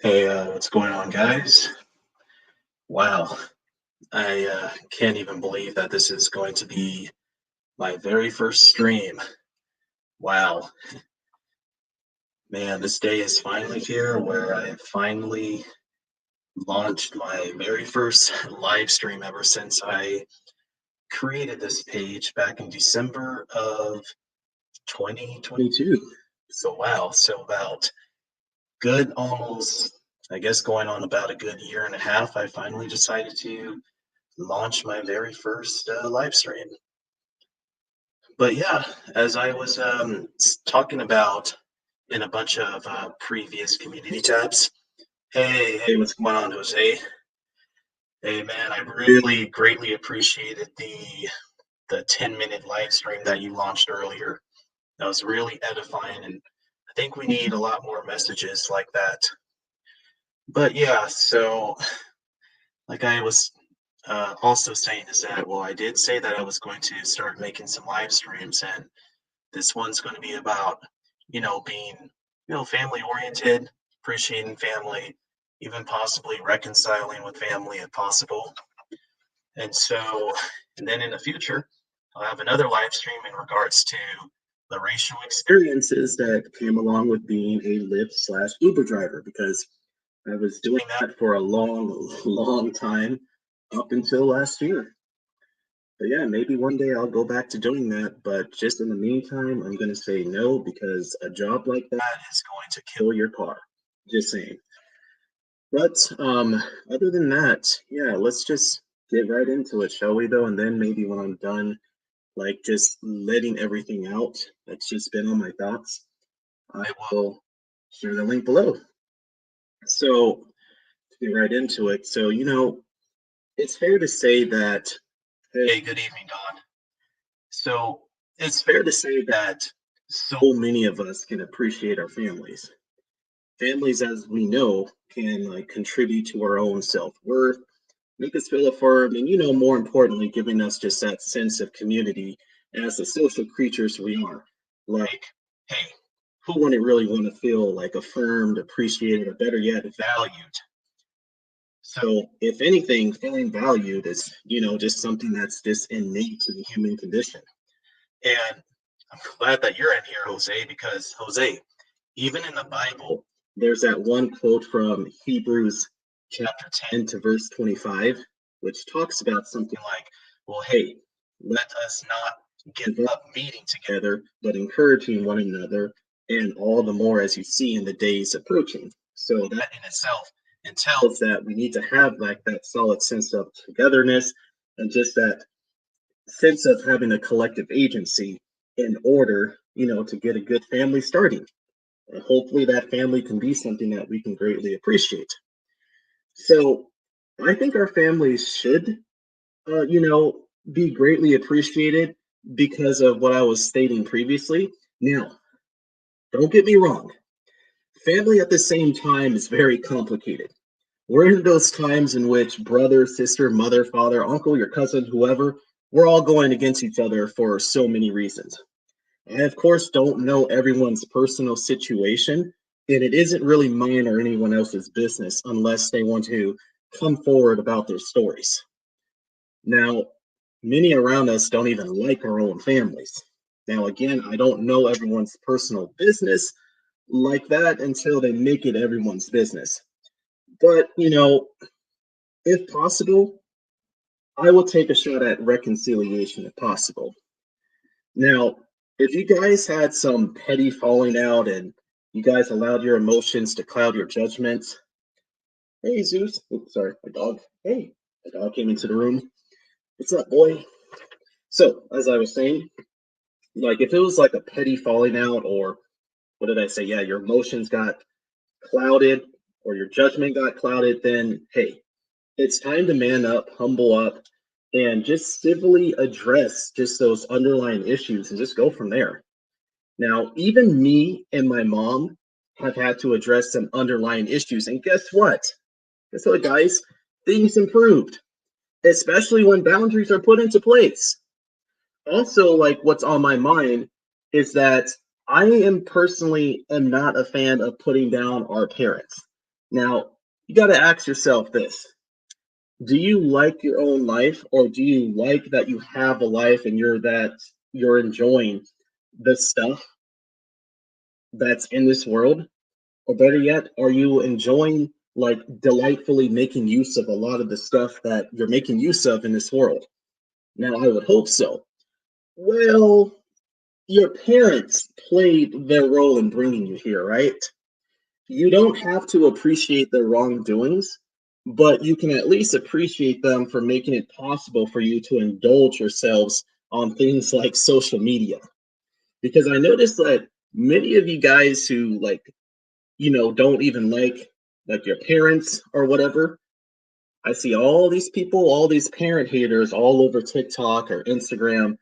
Hey, what's going on, guys? Wow, I can't even believe that this is going to be my very first stream. Wow, man, this day is finally here where I have finally launched my very first live stream ever since I created this page back in December of 2022. So, wow, so about good almost, I guess, going on about a good year and a half, I finally decided to launch my very first live stream. But yeah, as I was talking about in a bunch of previous community tabs, hey, what's going on, Jose? Hey, man, I really greatly appreciated the 10-minute live stream that you launched earlier. That was really edifying, and I think we need a lot more messages like that. But yeah, so like I was also saying is that, well, I did say that I was going to start making some live streams, and this one's going to be about, being, family oriented, appreciating family, even possibly reconciling with family if possible. And so, and then in the future, I'll have another live stream in regards to the racial experiences that came along with being a Lyft/Uber driver, because I was doing that for a long, long time up until last year. But yeah, maybe one day I'll go back to doing that. But just in the meantime, I'm going to say no because a job like that is going to kill your car. Just saying. But other than that, yeah, let's just get right into it, shall we, though? And then maybe when I'm done, like just letting everything out that's just been on my thoughts, I will share the link below. So, to get right into it, so, it's fair to say that, hey, good evening, Don. So it's fair to say that so many of us can appreciate our families. Families, as we know, can like contribute to our own self-worth, make us feel affirmed, and more importantly, giving us just that sense of community as the social creatures we are. Like, hey, who wouldn't really want to feel like affirmed, appreciated, or better yet, valued? So, if anything, feeling valued is, just something that's just innate to the human condition. And I'm glad that you're in here, Jose, because Jose, even in the Bible, there's that one quote from Hebrews chapter 10 to verse 25, which talks about something like, well, hey, let us not give up meeting together, but encouraging one another, and all the more as you see in the days approaching. So that in itself entails that we need to have like that solid sense of togetherness and just that sense of having a collective agency in order, to get a good family starting. And hopefully that family can be something that we can greatly appreciate. So I think our families should, be greatly appreciated because of what I was stating previously. Now, don't get me wrong. Family at the same time is very complicated. We're in those times in which brother, sister, mother, father, uncle, your cousin, whoever, we're all going against each other for so many reasons. I, of course, don't know everyone's personal situation, and it isn't really mine or anyone else's business unless they want to come forward about their stories. Now, many around us don't even like our own families. Now, again, I don't know everyone's personal business like that until they make it everyone's business. But, if possible, I will take a shot at reconciliation if possible. Now, if you guys had some petty falling out and you guys allowed your emotions to cloud your judgments, hey Zeus, oops, sorry, my dog. Hey, my dog came into the room. What's up, boy? So, as I was saying, like if it was like a petty falling out, or what did I say? Yeah, your emotions got clouded or your judgment got clouded, then hey, it's time to man up, humble up, and just civilly address just those underlying issues and just go from there. Now, even me and my mom have had to address some underlying issues. And guess what? Guess what, guys? Things improved, especially when boundaries are put into place. Also, like what's on my mind is that I am personally am not a fan of putting down our parents. Now, you got to ask yourself this. Do you like your own life, or do you like that you have a life and you're enjoying the stuff that's in this world? Or better yet, are you enjoying like delightfully making use of a lot of the stuff that you're making use of in this world? Now, I would hope so. Well, your parents played their role in bringing you here, right? You don't have to appreciate their wrongdoings, but you can at least appreciate them for making it possible for you to indulge yourselves on things like social media. Because I noticed that many of you guys who don't even like your parents or whatever. I see all these people, all these parent haters all over TikTok or Instagram,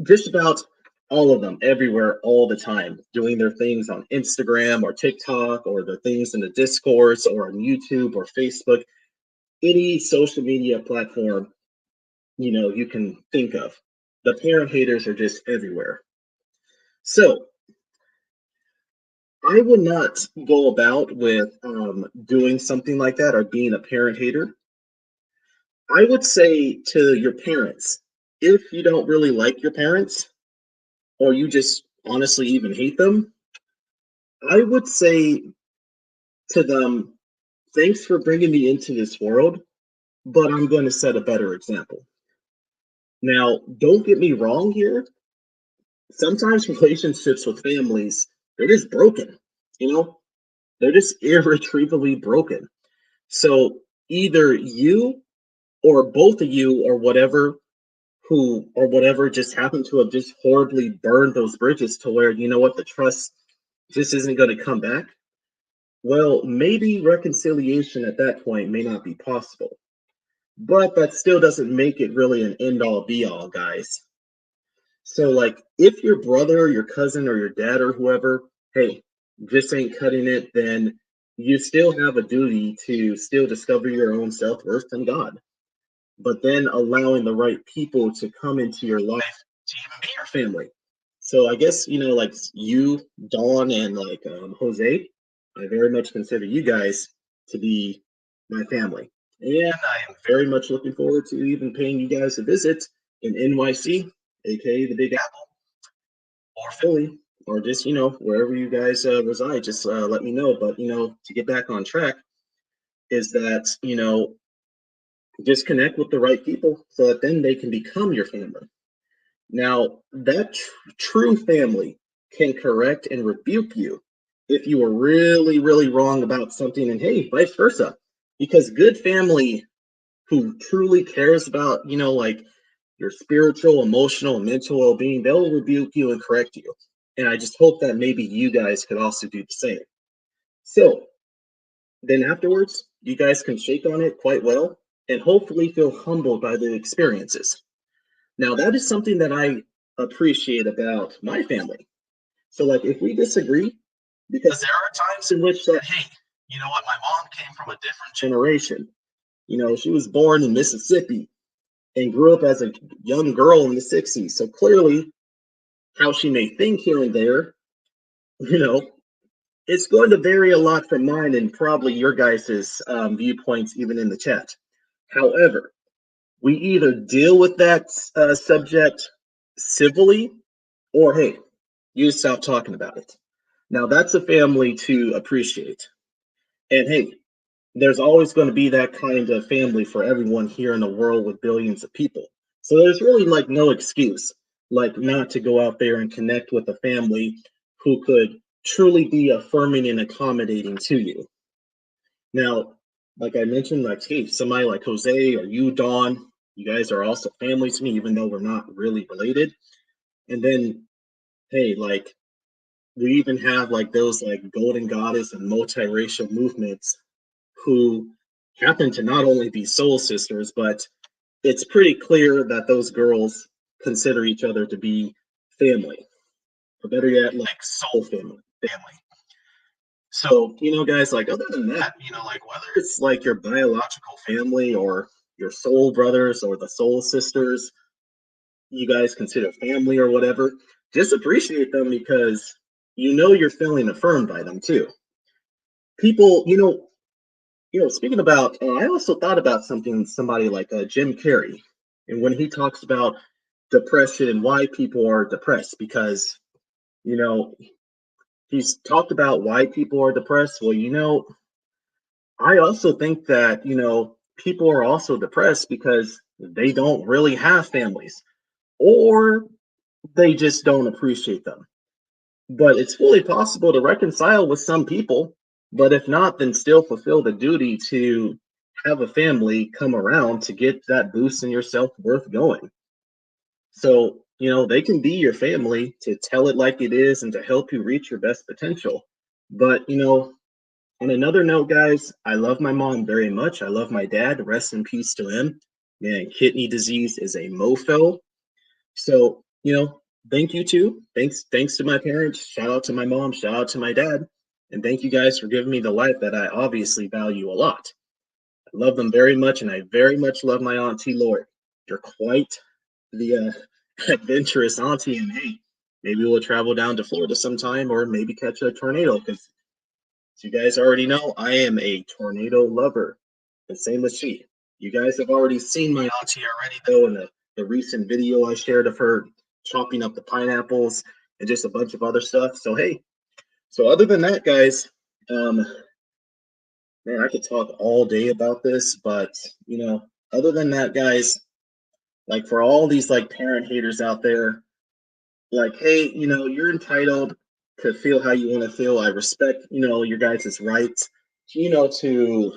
just about all of them everywhere all the time, doing their things on Instagram or TikTok or their things in the Discourse or on YouTube or Facebook, any social media platform, you can think of. The parent haters are just everywhere. So I would not go about with doing something like that or being a parent hater. I would say to your parents, if you don't really like your parents or you just honestly even hate them, I would say to them, thanks for bringing me into this world, but I'm going to set a better example. Now, don't get me wrong here. Sometimes relationships with families, they're just broken, you know, they're just irretrievably broken. So either you or both of you or whatever who or whatever just happened to have just horribly burned those bridges to where you know what the trust just isn't going to come back. Well, maybe reconciliation at that point may not be possible, but that still doesn't make it really an end all be all, guys. So like if your brother or your cousin or your dad or whoever, hey, just ain't cutting it, then you still have a duty to still discover your own self-worth in God, but then allowing the right people to come into your life to even be your family. So I guess like you, Dawn, and like Jose, I very much consider you guys to be my family, and I am very much looking forward to even paying you guys a visit in NYC, aka the Big Apple, or Philly, or just wherever you guys reside. Just let me know. But to get back on track, is that just connect with the right people so that then they can become your family. Now, that true family can correct and rebuke you if you were really, really wrong about something, and hey, vice versa. Because good family who truly cares about, like your spiritual, emotional, and mental well being, they'll rebuke you and correct you. And I just hope that maybe you guys could also do the same. So then afterwards, you guys can shake on it quite well and hopefully feel humbled by the experiences. Now, that is something that I appreciate about my family. So, like, if we disagree, because there are times in which that, hey, you know what, my mom came from a different generation. She was born in Mississippi and grew up as a young girl in the 60s. So clearly, how she may think here and there, you know, it's going to vary a lot from mine and probably your guys' viewpoints, even in the chat. However, we either deal with that subject civilly or hey, you stop talking about it. Now that's a family to appreciate. And hey, there's always going to be that kind of family for everyone here in a world with billions of people. So there's really like no excuse like not to go out there and connect with a family who could truly be affirming and accommodating to you. Now, like I mentioned, like hey, somebody like Jose or you, Dawn, you guys are also family to me, even though we're not really related. And then, hey, like we even have like those like golden goddess and multiracial movements who happen to not only be soul sisters, but it's pretty clear that those girls consider each other to be family, or better yet, like soul family. So, guys, like other than that, like whether it's like your biological family or your soul brothers or the soul sisters, you guys consider family or whatever, just appreciate them because you're feeling affirmed by them too. people, speaking about, I also thought about something, somebody like Jim Carrey, and when he talks about depression and why people are depressed, because, you know, he's talked about why people are depressed. Well, I also think that, people are also depressed because they don't really have families or they just don't appreciate them. But it's fully possible to reconcile with some people. But if not, then still fulfill the duty to have a family come around to get that boost in your self worth going. So, they can be your family to tell it like it is and to help you reach your best potential. But, on another note, guys, I love my mom very much. I love my dad. Rest in peace to him. Man, kidney disease is a mofo. So, thank you too. Thanks to my parents. Shout out to my mom. Shout out to my dad. And thank you guys for giving me the life that I obviously value a lot. I love them very much, and I very much love my auntie Lori. You're quite the adventurous auntie, and hey, maybe we'll travel down to Florida sometime, or maybe catch a tornado. Because as you guys already know, I am a tornado lover, and same with she. You guys have already seen my auntie already, though, in the recent video I shared of her chopping up the pineapples and just a bunch of other stuff. So hey, so other than that, guys, um, man, I could talk all day about this, but other than that, guys, like for all these like parent haters out there, like, hey, you're entitled to feel how you want to feel. I respect, your guys' rights, to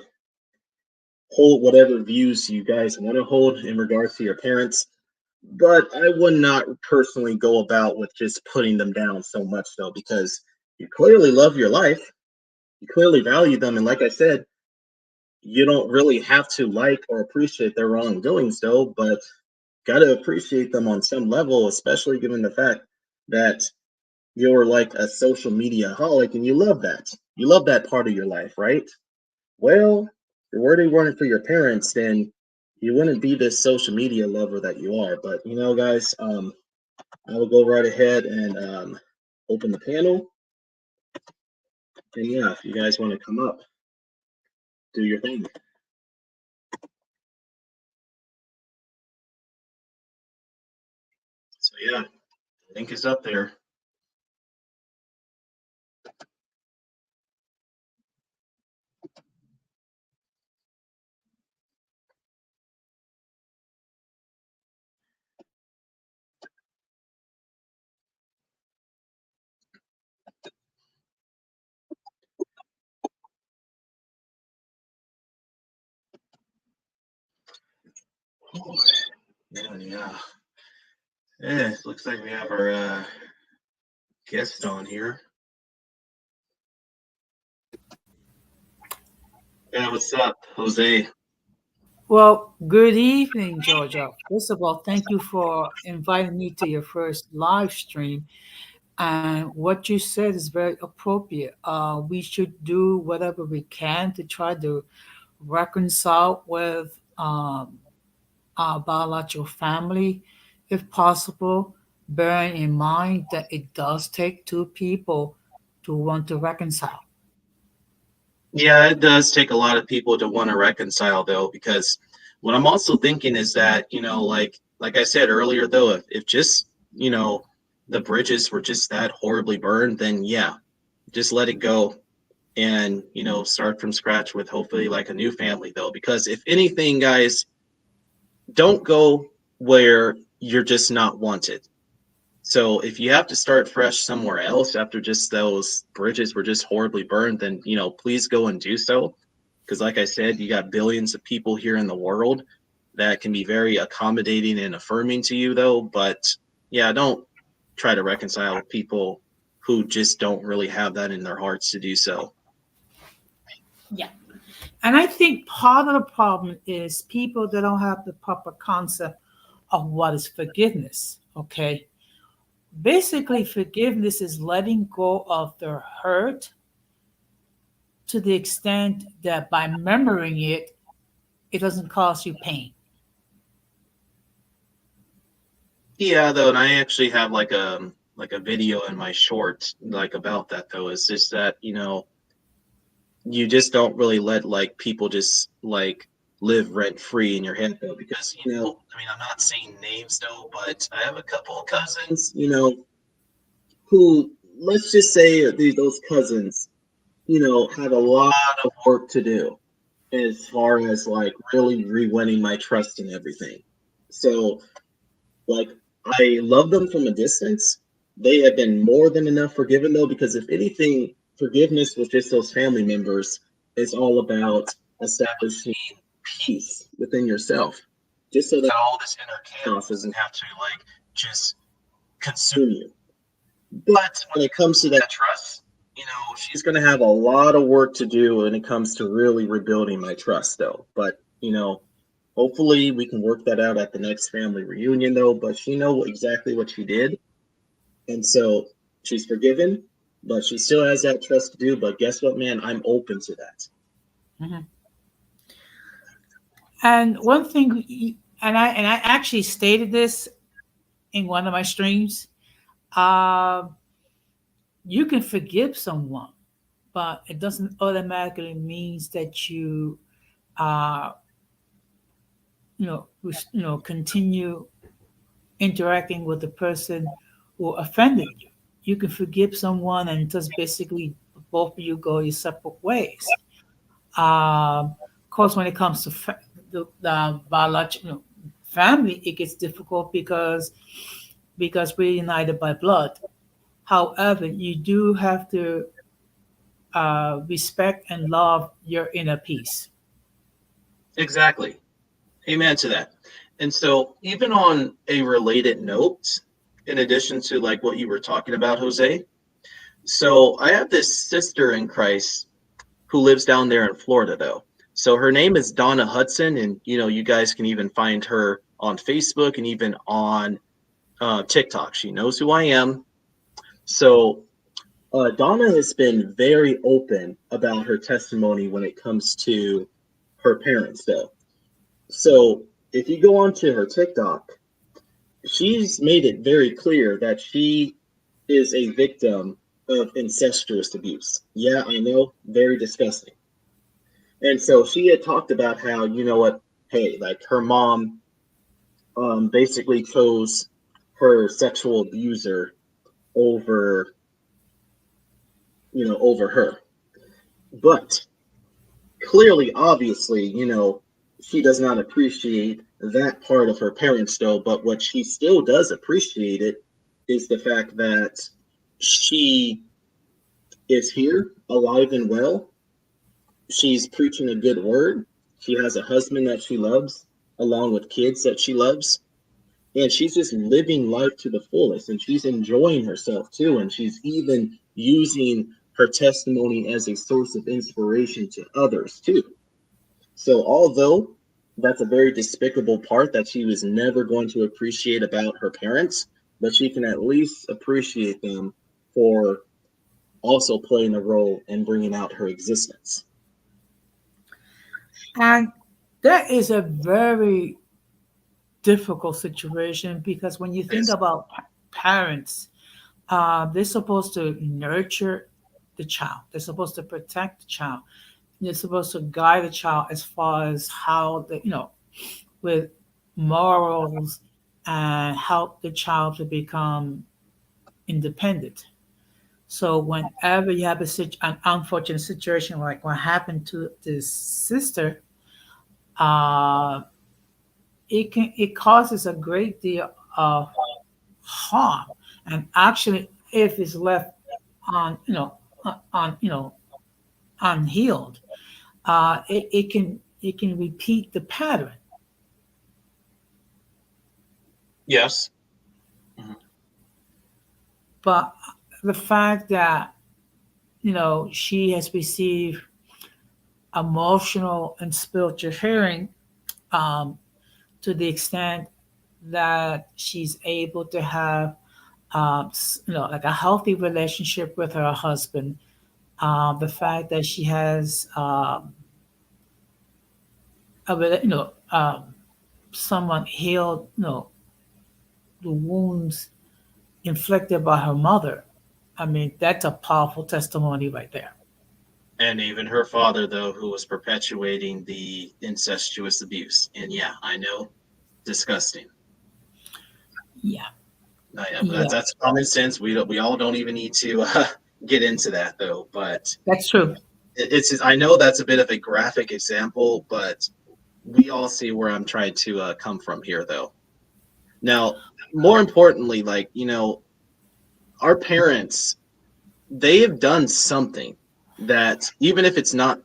hold whatever views you guys want to hold in regards to your parents. But I would not personally go about with just putting them down so much, though, because you clearly love your life, you clearly value them, and like I said, you don't really have to like or appreciate their wrongdoings, though, but gotta appreciate them on some level, especially given the fact that you're like a social media holic and you love that. You love that part of your life, right? Well, if it were to run it for your parents, then you wouldn't be this social media lover that you are. But guys, I will go right ahead and open the panel. And yeah, if you guys want to come up, do your thing. So yeah, the link is up there. Oh, yeah. Yeah, it looks like we have our guest on here. Yeah, what's up, Jose? Well, good evening, Georgia. First of all, thank you for inviting me to your first live stream. And what you said is very appropriate. We should do whatever we can to try to reconcile with our biological family, if possible, bearing in mind that it does take two people to want to reconcile. Yeah, it does take a lot of people to want to reconcile, though, because what I'm also thinking is that, like I said earlier, though, if just, the bridges were just that horribly burned, then yeah, just let it go and, start from scratch with hopefully like a new family, though, because if anything, guys, don't go where you're just not wanted. So if you have to start fresh somewhere else after just those bridges were just horribly burned, then please go and do so. Because like I said, you got billions of people here in the world that can be very accommodating and affirming to you, though. But yeah, don't try to reconcile with people who just don't really have that in their hearts to do so. Yeah. And I think part of the problem is people that don't have the proper concept of what is forgiveness. Okay. Basically, forgiveness is letting go of the hurt to the extent that by remembering it, it doesn't cause you pain. Yeah, though, and I actually have like a video in my shorts like about that though. Is just that you just don't really let like people just like live rent free in your head though, because I mean, I'm not saying names though, but I have a couple of cousins, who, let's just say those cousins, have a lot of work to do as far as like really re-winning my trust and everything. So, like, I love them from a distance. They have been more than enough forgiven though, because if anything, forgiveness with just those family members is all about establishing peace within yourself, just so that all this inner chaos doesn't have to like just consume you. But when it comes to that trust, she's going to have a lot of work to do when it comes to really rebuilding my trust, though. But, hopefully we can work that out at the next family reunion, though. But she knows exactly what she did. And so she's forgiven, but she still has that trust to do. But guess what, man? I'm open to that. Mhm. And one thing, and I actually stated this in one of my streams. Uh, you can forgive someone, but it doesn't automatically means that you, uh, continue interacting with the person who offended you. You can forgive someone and just basically both of you go your separate ways. Of course, when it comes to the biological family, it gets difficult because we're united by blood. However, you do have to respect and love your inner peace. Exactly. Amen to that. And so, even on a related note, in addition to like what you were talking about, Jose, so I have this sister in Christ who lives down there in Florida, though. So her name is Donna Hudson, and you guys can even find her on Facebook and even on TikTok. She knows who I am. So Donna has been very open about her testimony when it comes to her parents, though. So if you go onto her TikTok, she's made it very clear that she is a victim of incestuous abuse. Yeah, I know, very disgusting. And so she had talked about how, what, hey, like her mom basically chose her sexual abuser over, over her. But clearly, obviously, she does not appreciate that part of her parents, though. But what she still does appreciate it is the fact that she is here, alive and well. She's preaching a good word. She has a husband that she loves, along with kids that she loves. And she's just living life to the fullest. And she's enjoying herself too. And she's even using her testimony as a source of inspiration to others too. So, although that's a very despicable part that she was never going to appreciate about her parents, but she can at least appreciate them for also playing a role in bringing out her existence. And that is a very difficult situation because when you think Yes. about parents, they're supposed to nurture the child, they're supposed to protect the child, they're supposed to guide the child as far as how with morals and help the child to become independent. So whenever you have an unfortunate situation like what happened to this sister, uh, it causes a great deal of harm. And actually, if it's left on on unhealed, it can repeat the pattern. Yes. Mhm. But the fact that she has received emotional and spiritual healing, um, to the extent that she's able to have like a healthy relationship with her husband. The fact that she has someone healed the wounds inflicted by her mother. I mean, that's a powerful testimony right there. And even her father, though, who was perpetuating the incestuous abuse. And yeah, I know, disgusting. Yeah, Yeah, but yeah, that's common sense. We all don't even need to get into that though. But that's true. it's I know that's a bit of a graphic example, but we all see where I'm trying to come from here, though. Now, more importantly, like our parents, they have done something that even if it's not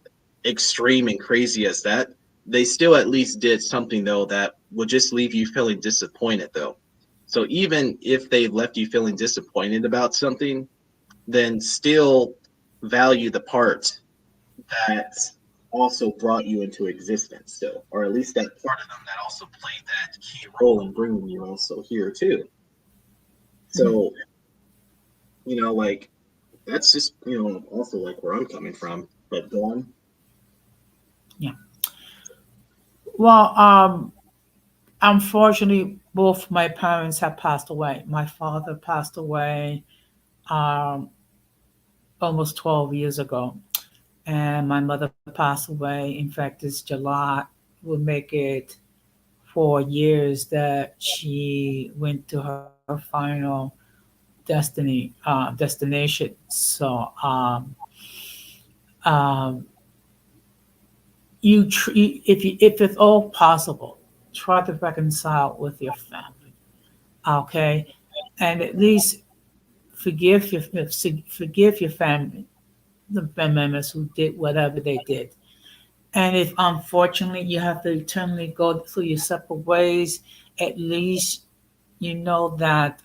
extreme and crazy as that, they still at least did something though that would just leave you feeling disappointed though. So even if they left you feeling disappointed about something, then still value the part that also brought you into existence still, or at least that part of them that also played that key role in bringing you also here too. Mhm. So, like that's just, also like where I'm coming from. But go on. Yeah. Well, unfortunately, both my parents have passed away. My father passed away um, almost 12 years ago, and my mother passed away. In fact, this July will make it 4 years that she went to her final destination. So, um, if it's all possible, try to reconcile with your family, okay, and at least forgive your family, the family members who did whatever they did. And if unfortunately you have to eternally go through your separate ways, at least you know that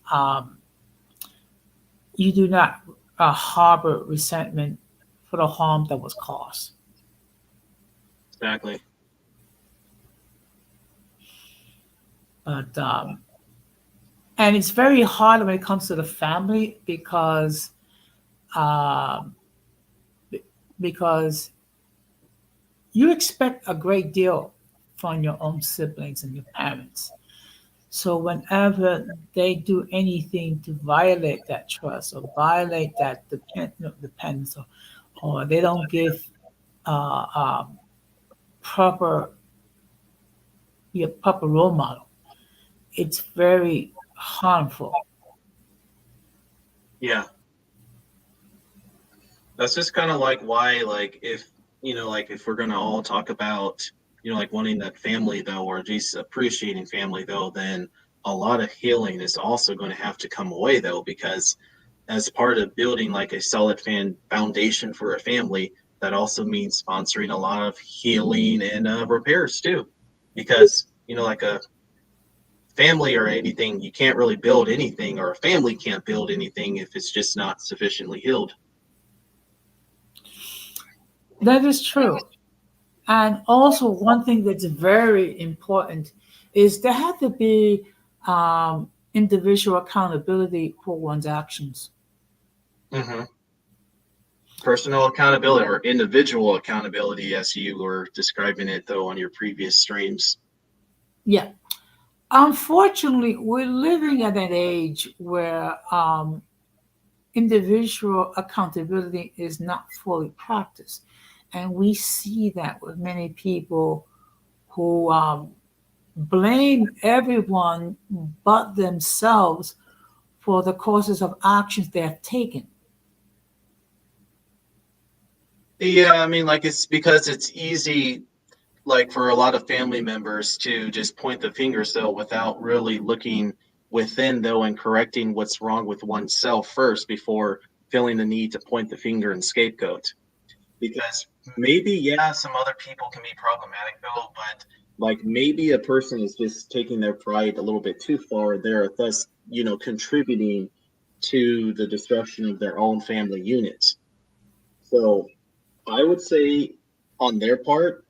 you do not harbor resentment for the harm that was caused. Exactly. But and it's very hard when it comes to the family um, because you expect a great deal from your own siblings and your parents. So whenever they do anything to violate that trust or violate that dependence, or they don't give uh, proper your proper role model, it's very harmful. Yeah, that's just kind of like why, like, if like if we're gonna all talk about, like wanting that family though, or just appreciating family though, then a lot of healing is also going to have to come away though, because as part of building like a solid foundation for a family, that also means sponsoring a lot of healing and repairs too, because like a family or anything, you can't really build anything, or a family can't build anything if it's just not sufficiently healed. That is true. And also, one thing that's very important is there have to be individual accountability for one's actions. Hmm. Personal accountability or individual accountability, as you were describing it though on your previous streams. Yeah. Unfortunately, we're living at an age where individual accountability is not fully practiced. And we see that with many people who blame everyone but themselves for the causes of actions they have taken. Yeah, I mean, like it's because it's easy, like for a lot of family members to just point the finger though without really looking within though and correcting what's wrong with oneself first before feeling the need to point the finger and scapegoat. Because maybe, yeah, some other people can be problematic though, but like maybe a person is just taking their pride a little bit too far there, thus contributing to the destruction of their own family units. So I would say on their part,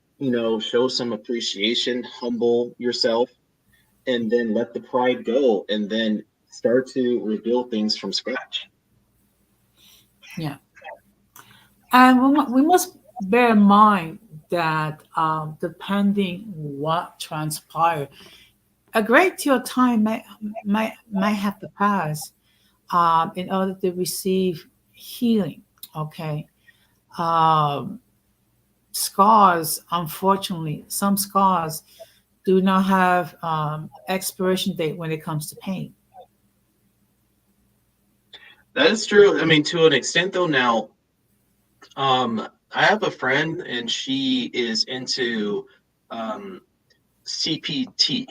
show some appreciation, humble yourself, and then let the pride go, and then start to rebuild things from scratch. Yeah. And we must bear in mind that depending what transpired, a great deal of time might have to pass in order to receive healing. Okay. Um, Scars, unfortunately, some scars do not have expiration date when it comes to pain. That is true. I mean, to an extent, though. Now, I have a friend, and she is into um, CPT,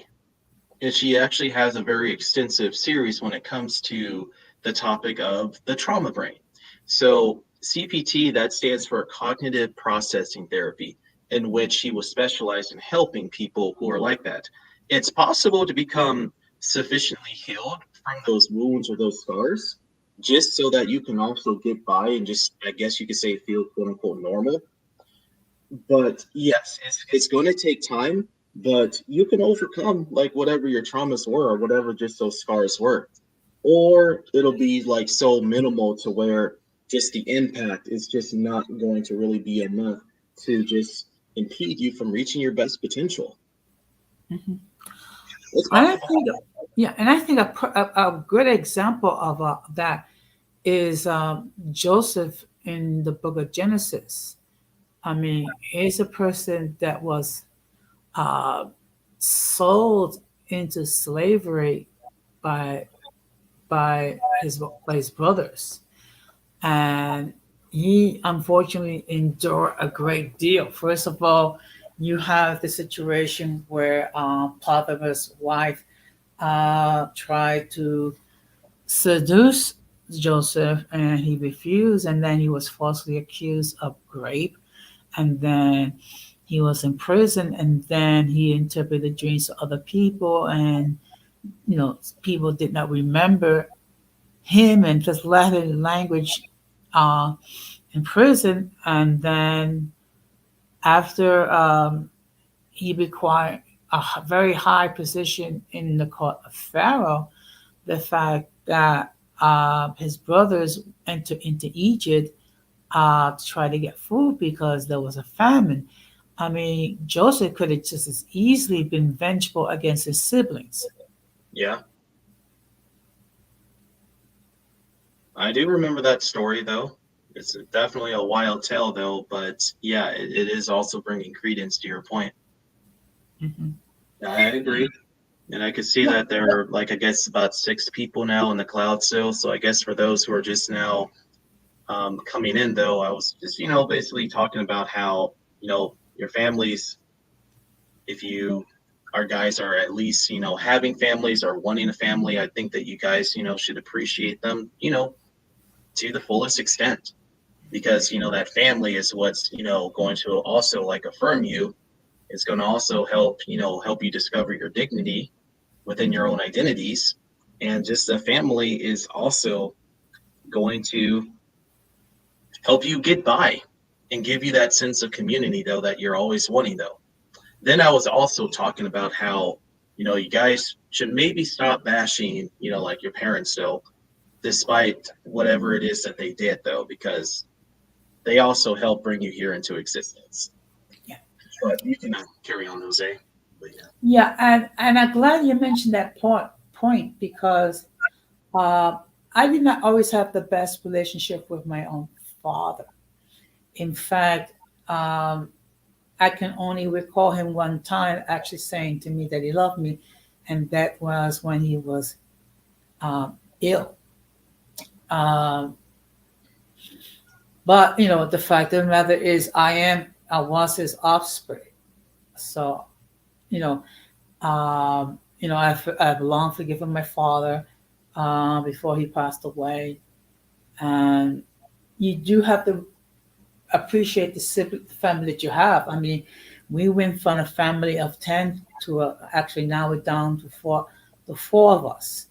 and she actually has a very extensive series when it comes to the topic of the trauma brain. So CPT, that stands for cognitive processing therapy, in which she was specialized in helping people who are like that. It's possible to become sufficiently healed from those wounds or those scars, just so that you can also get by and just, I guess you could say, feel quote unquote normal. But yes, it's going to take time, but you can overcome like whatever your traumas were or whatever just those scars were. Or it'll be like so minimal to where just the impact is just not going to really be enough to just impede you from reaching your best potential. Mhm. It's And I possible. think, yeah, and I think a good example of that is Joseph in the book of Genesis. I mean, he's a person that was uh, sold into slavery by by his brothers, and he unfortunately endured a great deal. First of all, you have the situation where Potiphar's wife tried to seduce Joseph, and he refused, and then he was falsely accused of rape, and then he was in prison, and then he interpreted dreams to other people, and people did not remember him and just Latin language uh, in prison, and then after he required a very high position in the court of Pharaoh, the fact that his brothers entered into Egypt to try to get food because there was a famine. I mean, Joseph could have just as easily been vengeful against his siblings. Yeah, I do remember that story though. It's definitely a wild tale though, but yeah, it is also bringing credence to your point. Hmm. I agree. And I could see Yeah. that there are like I guess about 6 people now in the cloud still. So I guess for those who are just now coming in though, I was just basically talking about how your families, if you our guys are at least having families or wanting a family, I think that you guys should appreciate them to the fullest extent, because that family is what's going to also like affirm you. It's going to also help you discover your dignity within your own identities. And just the family is also going to help you get by and give you that sense of community, though, that you're always wanting, though. Then I was also talking about how, you guys should maybe stop bashing, like your parents, though, despite whatever it is that they did, though, because they also help bring you here into existence. Yeah. But you can carry on, Jose. But yeah. Yeah, and I'm glad you mentioned that point because uh, I did not always have the best relationship with my own father. In fact, um, I can only recall him one time actually saying to me that he loved me, and that was when he was ill. Um, but the fact of the matter is, I was his offspring. So you know, I've long forgiven my father before he passed away, and you do have to appreciate the family that you have. I mean, we went from a family of 10 to actually now we're down to four of us,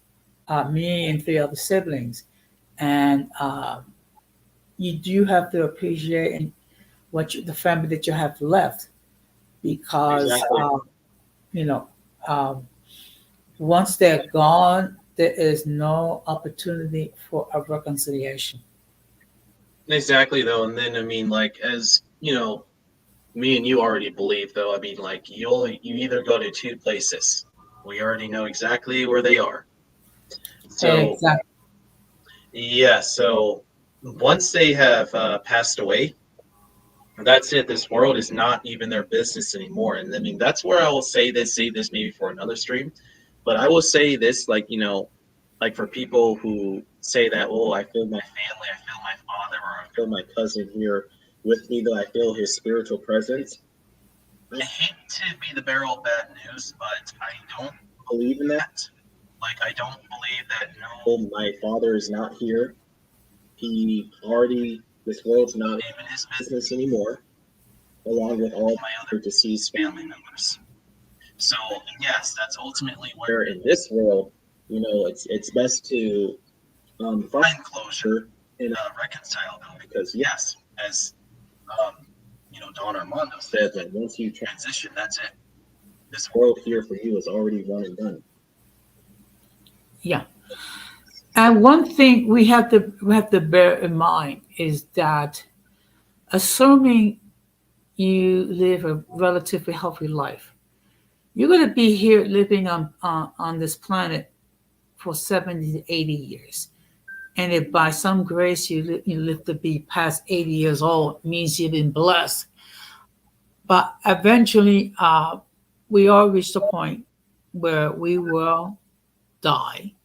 me and three other siblings, and you do have to appreciate the family that you have left because Exactly. you know. Um, Once they're gone, there is no opportunity for a reconciliation. Exactly, though. And then, I mean, like, as me and you already believe, though, I mean, like, you either go to two places. We already know exactly where they are. So, Exactly. yeah, so once they have passed away, That's it. This world is not even their business anymore. And I mean, that's where I will say this maybe for another stream. But I will say this, like, like for people who say that, oh, I feel my family, I feel my father, or I feel my cousin here with me, that I feel his spiritual presence. I hate to be the bearer of bad news, but I don't believe in that. Like, I don't believe that, no, my father is not here. This world's not even his business anymore, along with all my other deceased family members. So yes, that's ultimately where in this world, it's best to find closure and reconcile them, because yes, as um, Don Armando said, that once you transition, that's it. This world here for you is already one and done. Yeah. And one thing we have to bear in mind is that assuming you live a relatively healthy life, you're going to be here living on this planet for 70 to 80 years. And if by some grace you live to be past 80 years old, it means you've been blessed. But eventually, we all reach the point where we will die.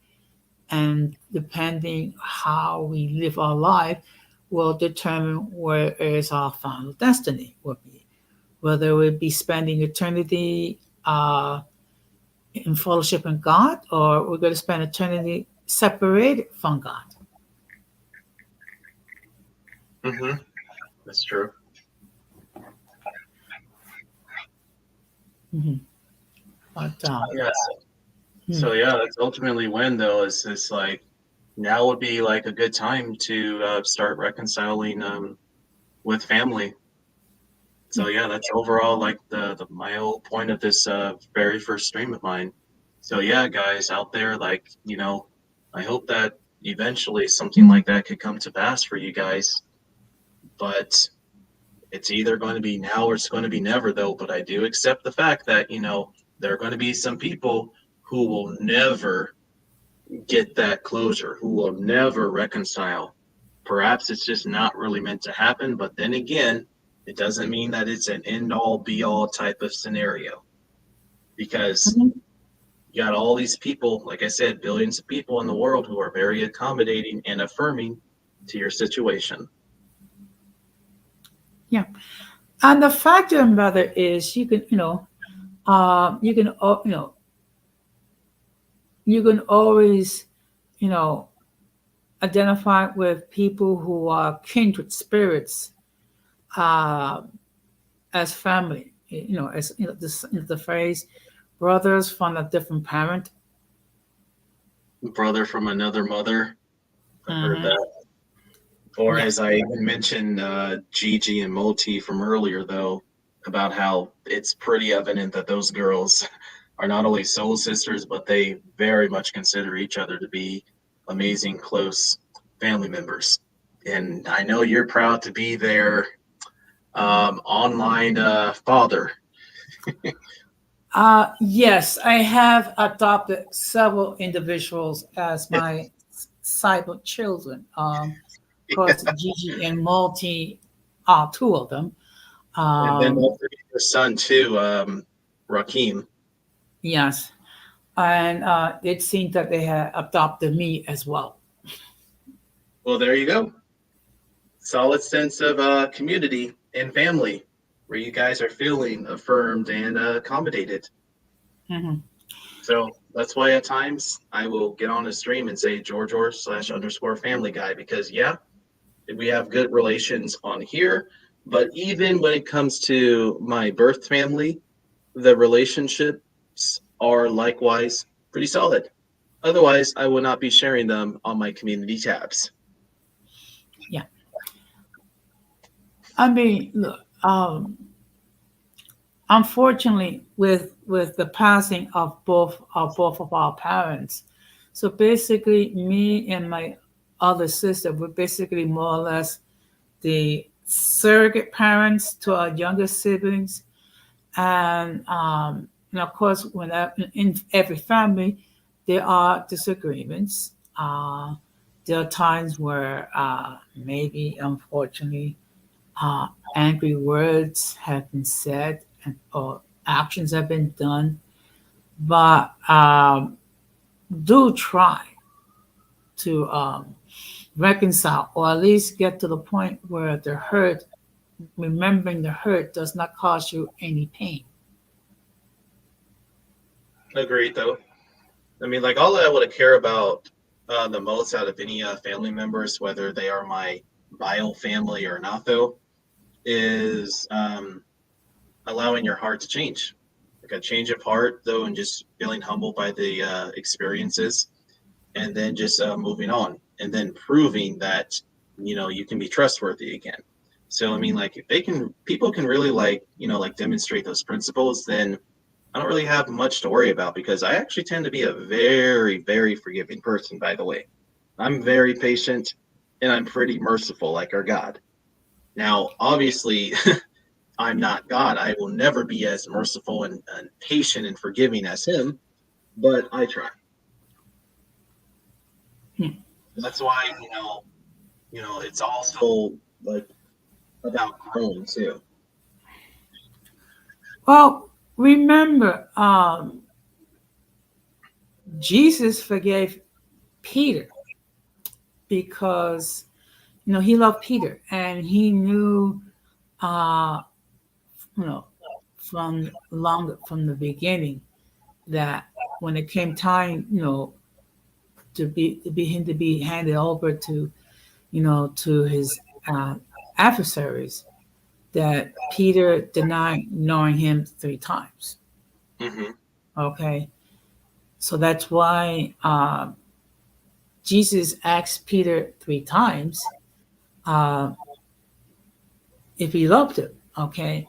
And depending how we live our life will determine where is our final destiny will be. Whether we'll be spending eternity in fellowship in God, or we're going to spend eternity separated from God. Mm-hmm. That's true. Mhm. But Yes. hmm, So yeah, that's ultimately when though is like now would be like a good time to start reconciling with family. yeah. So yeah, that's overall like the my whole point of this very first stream of mine. So yeah, guys out there, like I hope that eventually something like that could come to pass for you guys. But it's either going to be now or it's going to be never, though. But I do accept the fact that there are going to be some people who will never get that closure, who will never reconcile. Perhaps it's just not really meant to happen, but then again, it doesn't mean that it's an end all be all type of scenario, because Mhm. you got all these people, like I said, billions of people in the world who are very accommodating and affirming to your situation. Yeah. And the fact of the matter is, you can, you can always, you know, identify with people who are kindred spirits uh, as family. As the phrase "brothers from a different parent." Brother from another mother, I've heard Hmm. that. Or Yeah. as I even mentioned, Gigi and Multi from earlier, though, about how it's pretty evident that those girls are not only soul sisters, but they very much consider each other to be amazing, close family members. And I know you're proud to be their online father. Yes, I have adopted several individuals as my cyber children. Of course, Gigi and Multi are two of them. And then Um, don't forget your son, too, Raheem. yes, and it seemed that they had adopted me as well. Well, there you go. Solid sense of community and family, where you guys are feeling affirmed and accommodated. Hmm. So that's why at times I will get on a stream and say George or slash underscore family guy, because yeah, we have good relations on here. But even when it comes to my birth family, the relationships are likewise pretty solid. Otherwise, I will not be sharing them on my community tabs. Yeah, I mean, look. Unfortunately, with the passing of both of our parents, so basically, me and my other sister were basically more or less the surrogate parents to our younger siblings, and of course, in every family, there are disagreements. There are times where maybe, unfortunately, Angry words have been said and or actions have been done, but do try to reconcile or at least get to the point where the hurt, remembering the hurt, does not cause you any pain. Agreed, though. I mean, like all I would care about the most out of any family members, whether they are my bio family or not, though, is allowing your heart to change. Like a change of heart, though, and just feeling humbled by the experiences, and then just moving on, and then proving that you can be trustworthy again. So I mean, like if they can, people can really like like demonstrate those principles, then I don't really have much to worry about because I actually tend to be a very, very forgiving person, by the way. I'm very patient and I'm pretty merciful, like our God. Now, obviously, I'm not God. I will never be as merciful and patient and forgiving as Him, but I try. Hmm. That's why, it's also like about growing too. Well, remember, Jesus forgave Peter because he loved Peter and he knew, uh, you know, from the beginning that when it came time, to be handed over to to his uh, adversaries, that Peter denied knowing him 3 times. Hmm. Okay, so that's why Jesus asked Peter 3 times uh, if he loved him. Okay,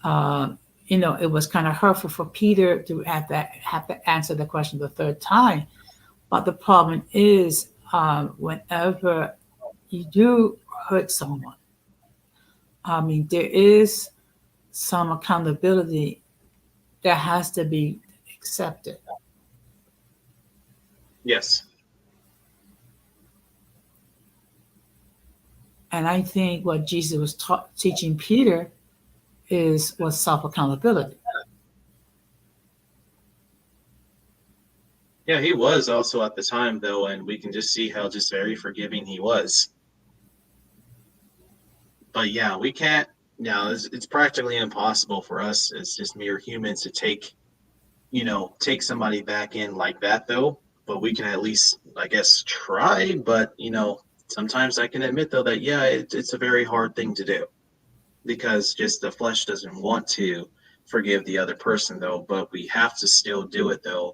uh, it was kind of hurtful for Peter to have to answer the question the third time. But the problem is, whenever you do hurt someone, I mean, there is some accountability that has to be accepted. Yes. And I think what Jesus was teaching Peter was self accountability. Yeah, he was also at the time though, and we can just see how just very forgiving he was. But yeah, we can't. No, it's practically impossible for us as just mere humans to take somebody back in like that though. But we can at least, I guess, try. But sometimes I can admit though that yeah, it's a very hard thing to do because just the flesh doesn't want to forgive the other person though. But we have to still do it though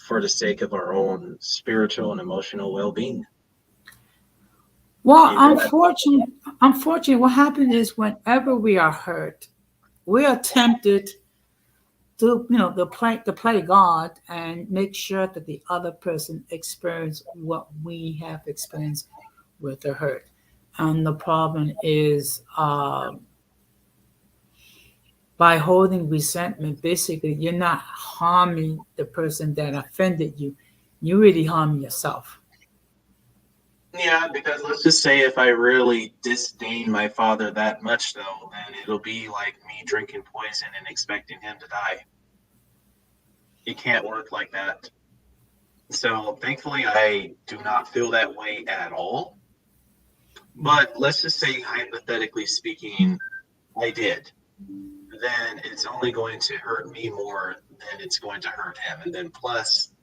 for the sake of our own spiritual and emotional well-being. Well, And unfortunately, what happens is whenever we are hurt, we are tempted to to play God and make sure that the other person experience what we have experienced with the hurt. And the problem is, by holding resentment, basically you're not harming the person that offended you. You really harm yourself. yeah, because let's just say if I really disdain my father that much, though, then it'll be like me drinking poison and expecting him to die. It can't work like that. So thankfully, I do not feel that way at all. But let's just say, hypothetically speaking, I did. Then it's only going to hurt me more than it's going to hurt him. And then plus,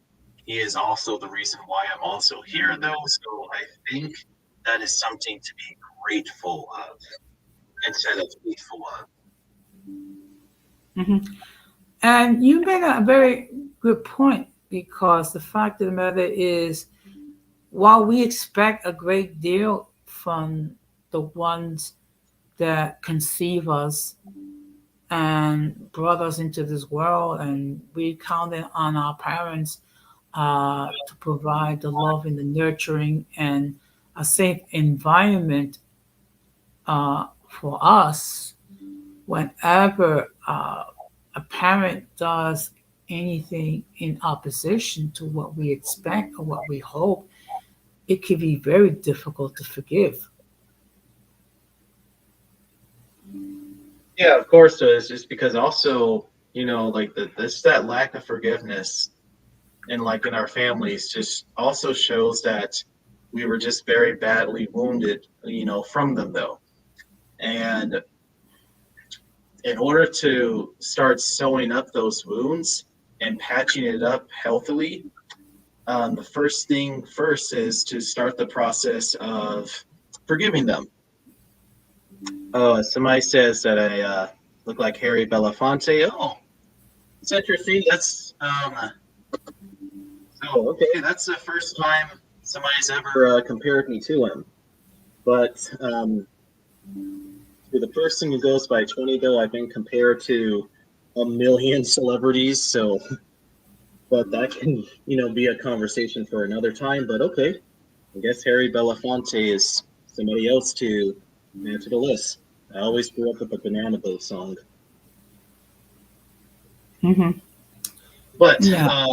he is also the reason why I'm also here, though. So I think that is something to be grateful of instead of hateful of. Hmm. And you made a very good point, because the fact of the matter is, while we expect a great deal from the ones that conceive us and brought us into this world, and we counted on our parents to provide the love and the nurturing and a safe environment for us. Whenever a parent does anything in opposition to what we expect or what we hope, it can be very difficult to forgive. Yeah, of course it is. Just because also, like this that lack of forgiveness and like in our families just also shows that we were just very badly wounded, from them though. And in order to start sewing up those wounds and patching it up healthily, the first thing first is to start the process of forgiving them. Oh, somebody says that I look like Harry Belafonte. Oh, it's interesting. Okay. That's the first time somebody's ever compared me to him. But for the person who goes by 20, though, I've been compared to a million celebrities. So, but that can, be a conversation for another time. But okay, I guess Harry Belafonte is somebody else to add to the list. I always grew up with the Banana Boat song. Hmm. But Yeah.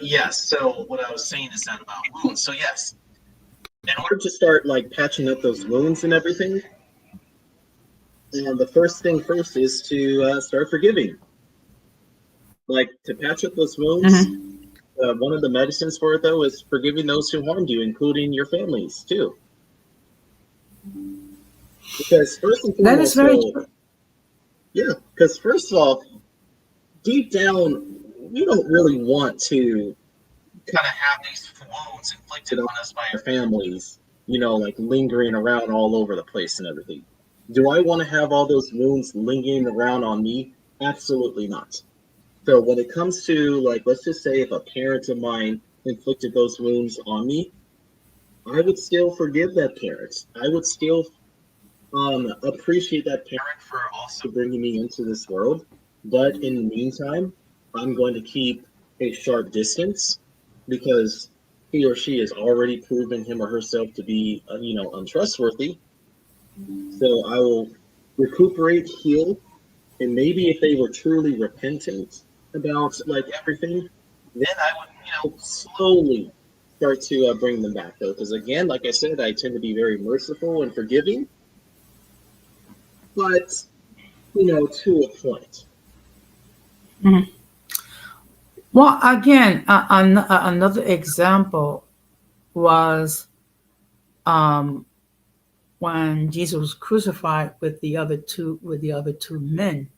yes. So what I was saying is that about wounds. So yes, in order to start like patching up those wounds and everything, the first thing first is to start forgiving. Like to patch up those wounds. Hmm. One of the medicines for it though is forgiving those who harmed you, including your families too. Because first and That is foremost, very so true. yeah, because first of all, deep down, we don't really want to kind of have these wounds inflicted on us by our families, like lingering around all over the place and everything. Do I want to have all those wounds lingering around on me? Absolutely not. So when it comes to like, let's just say if a parent of mine inflicted those wounds on me, I would still forgive that parent. I would still appreciate that parent for also bringing me into this world. But in the meantime, I'm going to keep a sharp distance because he or she has already proven him or herself to be, untrustworthy. So I will recuperate, heal, and maybe if they were truly repentant about like everything, then I would, slowly start to bring them back though. Because again, like I said, I tend to be very merciful and forgiving, but to a point. Mhm. Well, again, another example was um, when Jesus was crucified with the other two men.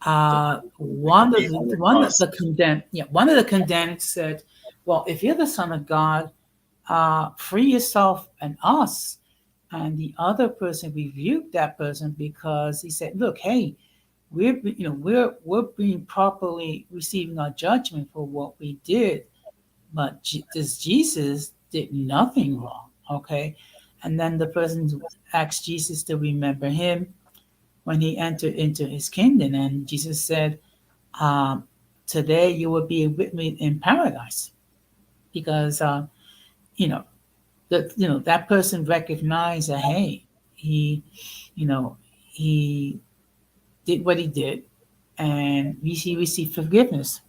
Like the One of thief the on the one of cross. the condemned, yeah, one of the condemned said, "Well, if you're the Son of God, free yourself and us." And the other person rebuked that person because he said, "Look, hey, we're being properly receiving our judgment for what we did, but this Jesus did nothing wrong." Okay, and then the person asked Jesus to remember him when he entered into his kingdom, and Jesus said, um, "Today you will be with me in paradise," because you know that person recognized that, hey, he you know he did what he did, and he received forgiveness.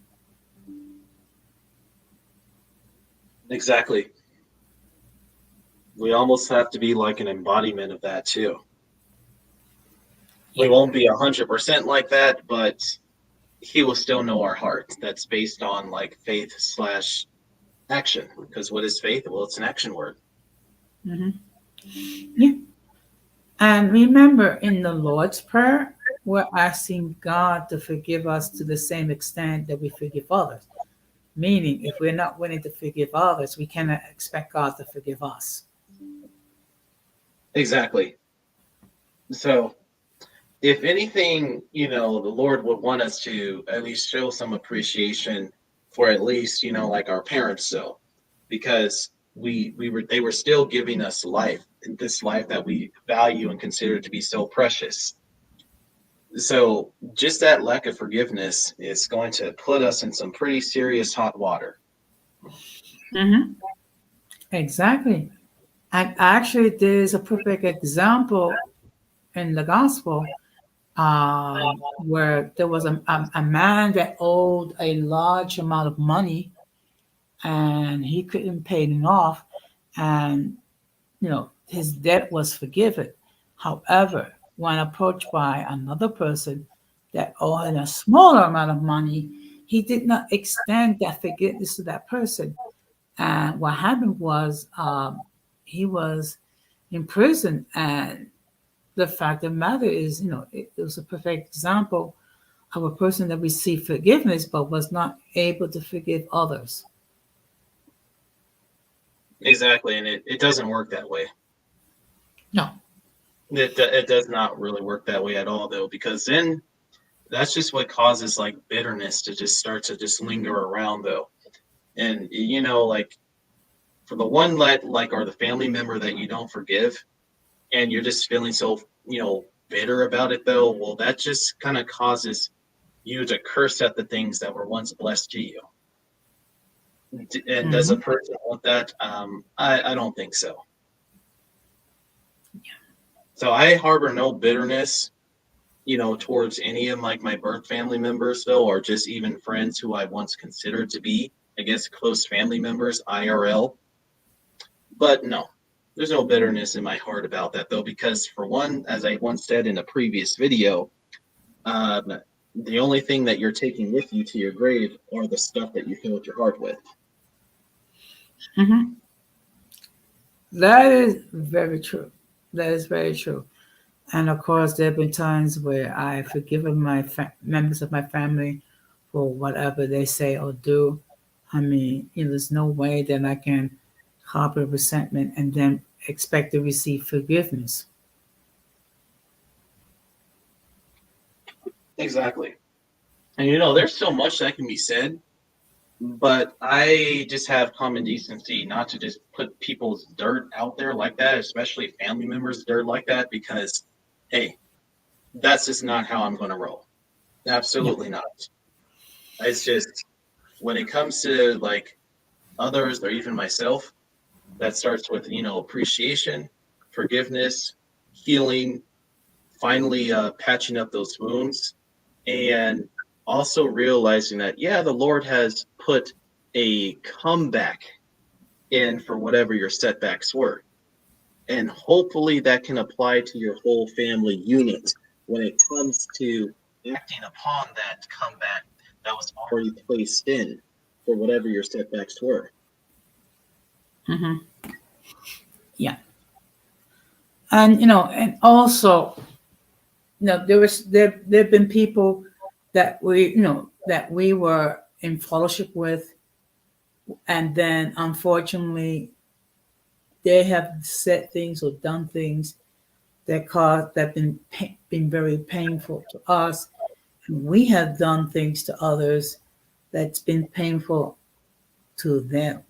Exactly. We almost have to be like an embodiment of that too. We Yeah. won't be 100% like that, but he will still know our heart. That's based on like faith slash action. Because what is faith? Well, it's an action word. Hmm. Yeah. And remember, in the Lord's Prayer, we're asking God to forgive us to the same extent that we forgive others. Meaning, if we're not willing to forgive others, we cannot expect God to forgive us. Exactly. So, if anything, the Lord would want us to at least show some appreciation for at least, like our parents so because they were still giving us life, this life that we value and consider to be so precious. So just that lack of forgiveness is going to put us in some pretty serious hot water. Hmm. Exactly. And actually, there's a perfect example in the gospel where there was a man that owed a large amount of money and he couldn't pay it off, and his debt was forgiven. However, when approached by another person that owed a smaller amount of money, he did not extend that forgiveness to that person. And what happened was he was in prison. And the fact of the matter is, it was a perfect example of a person that received forgiveness but was not able to forgive others. Exactly, and it doesn't work that way. No. It does not really work that way at all, though, because then that's just what causes like bitterness to just start to just linger around, though. And like for the one that like or the family member that you don't forgive, and you're just feeling so bitter about it, though. Well, that just kind of causes you to curse at the things that were once blessed to you. And does a Hmm. person want that? I don't think so. So I harbor no bitterness, towards any of like my birth family members, though, or just even friends who I once considered to be, I guess, close family members, IRL. But no, there's no bitterness in my heart about that, though, because for one, as I once said in a previous video, um, the only thing that you're taking with you to your grave are the stuff that you filled your heart with. Hmm. That is very true. That is very true. And of course, there have been times where I've forgiven my members of my family for whatever they say or do. I mean, there's no way that I can harbor resentment and then expect to receive forgiveness. Exactly. And there's so much that can be said, but I just have common decency not to just put people's dirt out there like that, especially family members' dirt like that, because hey, that's just not how I'm going to roll. Yeah. Absolutely not. It's just when it comes to like others or even myself, that starts with appreciation, forgiveness, healing, finally patching up those wounds, and also realizing that yeah, the Lord has put a comeback in for whatever your setbacks were. And hopefully that can apply to your whole family unit when it comes to acting upon that comeback that was already placed in for whatever your setbacks were. Hmm. Yeah. And and also, there have been people that we were in fellowship with, and then unfortunately they have said things or done things that been very painful to us, and we have done things to others that's been painful to them.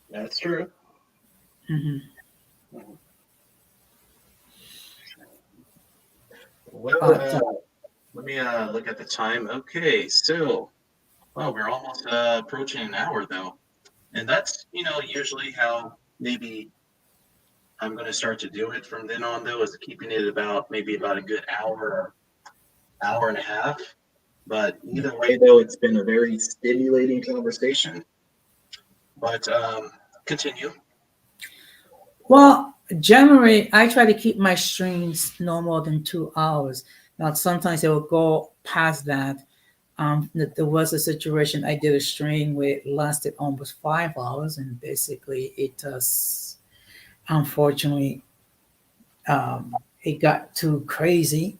That's true. Hmm. Well, But let me look at the time. Okay, so well, we're almost approaching an hour though, and that's usually how maybe I'm going to start to do it from then on, though, is keeping it about maybe about a good hour, hour and a half. But either way, though, it's been a very stimulating conversation. But continue. well, generally, I try to keep my streams no more than 2 hours. Now, sometimes it will go past that. There was a situation I did a stream where it lasted almost 5 hours, and basically, unfortunately, it got too crazy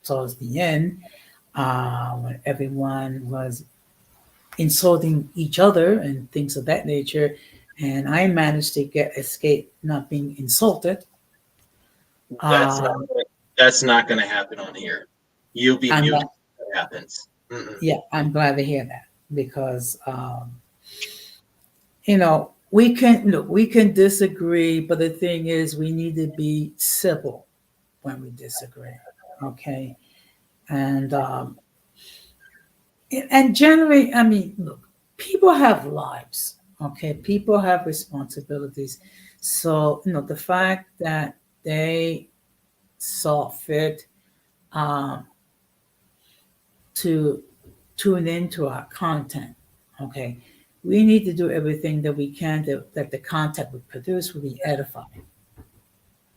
towards the end when everyone was insulting each other and things of that nature. And I managed to get escape not being insulted. That's not Um, that's not going to happen on here. You'll be and muted if that happens. Mm-mm. yeah, I'm glad to hear that because we can disagree, but the thing is, we need to be civil when we disagree. Okay, and generally, I mean, look, people have lives. Okay, people have responsibilities. So the fact that they saw fit um, to tune into our content. Okay, we need to do everything that we can that the content we produce will be edifying.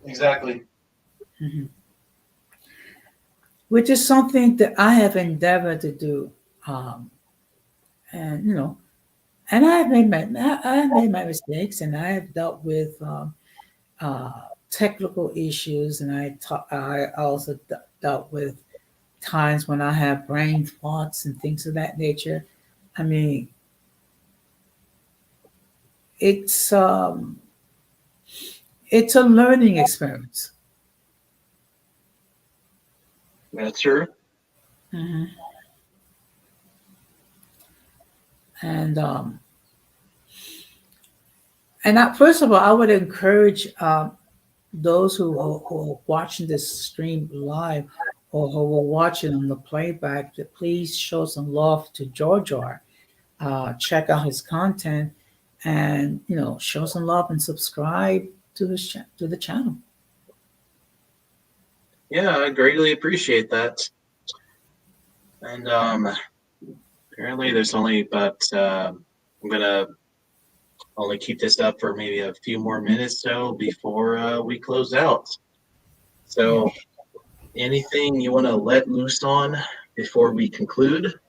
Exactly. Mhm. Which is something that I have endeavored to do. Um, and and I have made my mistakes, and I have dealt with uh, technical issues, and I also dealt with times when I have brain thoughts and things of that nature. I mean, it's um, it's a learning experience. That's true. Hmm. And first of all, I would encourage those who are watching this stream live or who are watching on the playback to please show some love to Georgia. Check out his content, and show some love and subscribe to to the channel. Yeah, I greatly appreciate that. And apparently, there's only about I'm gonna only keep this up for maybe a few more minutes so before we close out. Yeah. So, anything you want to let loose on before we conclude?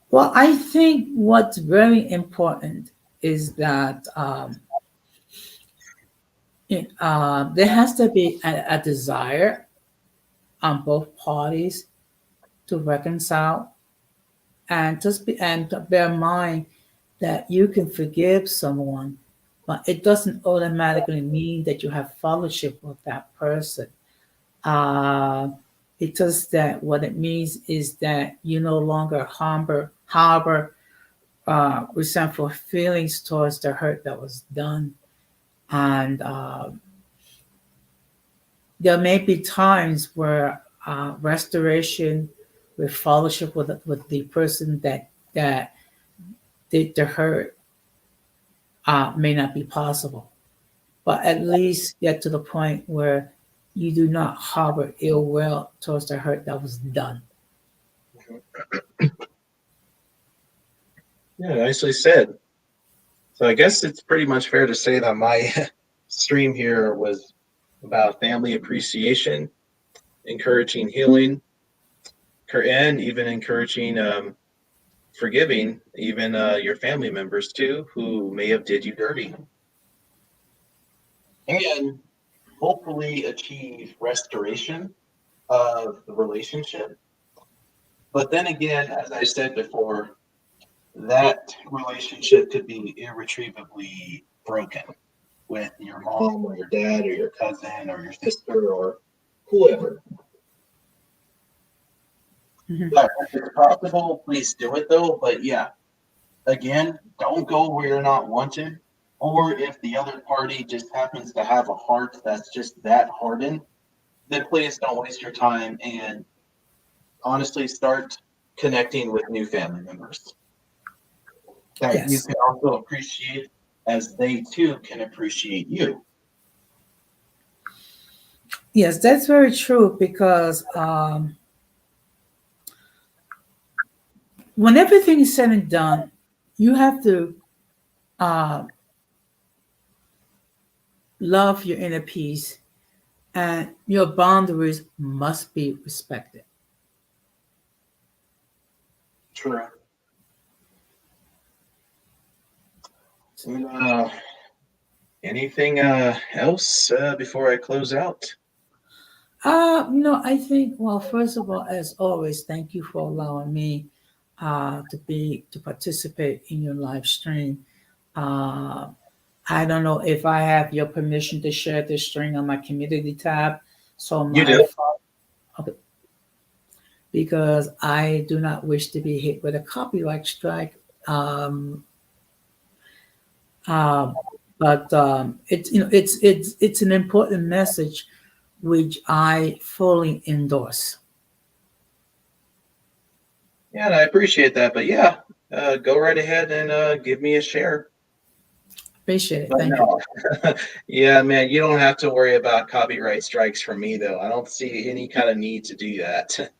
Well, I think what's very important is that there has to be a desire on both parties to reconcile, and to bear in mind that you can forgive someone, but it doesn't automatically mean that you have fellowship with that person. Uh, it does that. What it means is that you no longer harbor resentful feelings towards the hurt that was done, and there may be times where restoration with fellowship with the person that did the hurt may not be possible, but at least get to the point where you do not harbor ill will towards the hurt that was done. Yeah, nicely said. So, I guess it's pretty much fair to say that my stream here was about family appreciation, encouraging healing, and even encouraging forgiving even your family members too who may have did you dirty, and hopefully achieve restoration of the relationship. But then again, as I said before, that relationship could be irretrievably broken with your mom or your dad or your cousin or your sister or whoever. Mhm. But if it's possible, please do it though. But yeah, again, don't go where you're not wanted. Or if the other party just happens to have a heart that's just that hardened, then please don't waste your time and honestly start connecting with new family members that you Yes, can also appreciate as they too can appreciate you. yes, that's very true because when everything is said and done, you have to uh, love your inner peace, and your boundaries must be respected. True. And, anything else before I close out? I think, well, first of all, as always, thank you for allowing me to participate in your live stream. Uh, I don't know if I have your permission to share this stream on my community tab, so You do. okay, because I do not wish to be hit with a copyright strike. Um, um, but it's it's an important message which I fully endorse. Yeah, and I appreciate that. But yeah, go right ahead and give me a share. Appreciate it. But Thank you. no, yeah, man, you don't have to worry about copyright strikes from me, though. I don't see any kind of need to do that.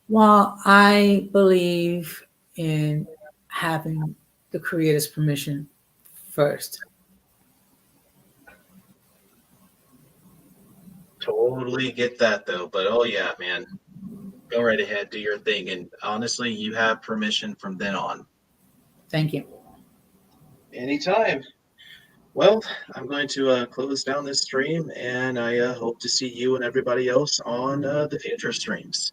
Well, I believe in having the creator's permission first. Totally get that though. But oh yeah, man, go right ahead, do your thing. And honestly, you have permission from then on. Thank you. Anytime. Well, I'm going to close down this stream, and I hope to see you and everybody else on the future streams.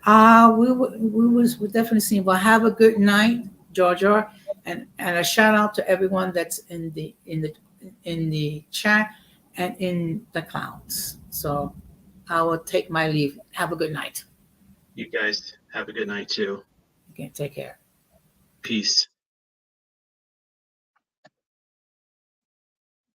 We definitely see. Well, have a good night, Georgia, and a shout out to everyone that's in the chat and in the clouds. So I will take my leave. Have a good night. You guys have a good night too. Okay, take care. Peace.